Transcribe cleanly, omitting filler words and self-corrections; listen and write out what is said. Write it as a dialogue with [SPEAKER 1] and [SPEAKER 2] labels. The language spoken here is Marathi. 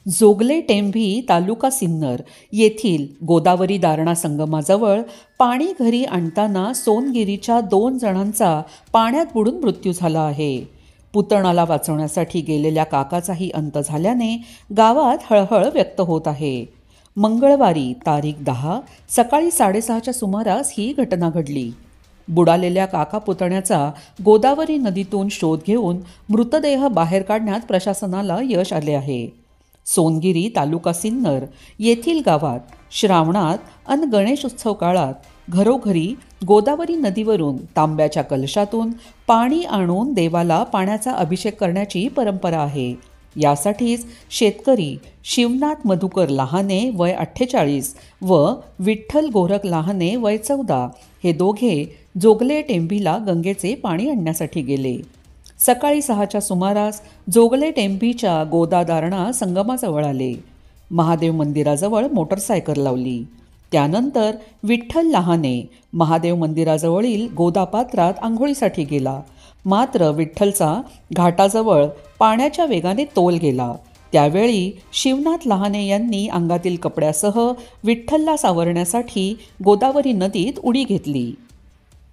[SPEAKER 1] जोगले टेंभी तालुका सिन्नर येथील गोदावरी दारणा संगमाजवळ पाणी घरी आणताना सोनगिरीच्या 2 जणांचा पाण्यात बुडून मृत्यू झाला आहे. पुतणाला वाचवण्यासाठी गेलेल्या काकाचाही अंत झाल्याने गावात हळहळ व्यक्त होत आहे. मंगळवारी तारीख 10 सकाळी 6:30च्या सुमारास ही घटना घडली. बुडालेल्या काका पुतण्याचा गोदावरी नदीतून शोध घेऊन मृतदेह बाहेर काढण्यात प्रशासनाला यश आले आहे. सोनगिरी तालुका सिन्नर येथील गावात श्रावणात अन गणेश उत्सव काळात घरोघरी गोदावरी नदीवरून तांब्याच्या कलशातून पाणी आणून देवाला पाण्याचा अभिषेक करण्याची परंपरा आहे. यासाठीच शेतकरी शिवनाथ मधुकर लहाने वय 48 व विठ्ठल गोरख लहाने वय 14 हे दोघे जोगले टेंभीला गंगेचे पाणी आणण्यासाठी गेले. सकाळी 6च्या सुमारास जोगले टेंभीच्या गोदादारणा संगमाजवळ आले. महादेव मंदिराजवळ मोटरसायकल लावली. त्यानंतर विठ्ठल लहाने महादेव मंदिराजवळील गोदापात्रात आंघोळीसाठी गेला. मात्र विठ्ठलचा घाटाजवळ पाण्याच्या वेगाने तोल गेला. त्यावेळी शिवनाथ लहाने यांनी अंगातील कपड्यासह विठ्ठलला सावरण्यासाठी गोदावरी नदीत उडी घेतली.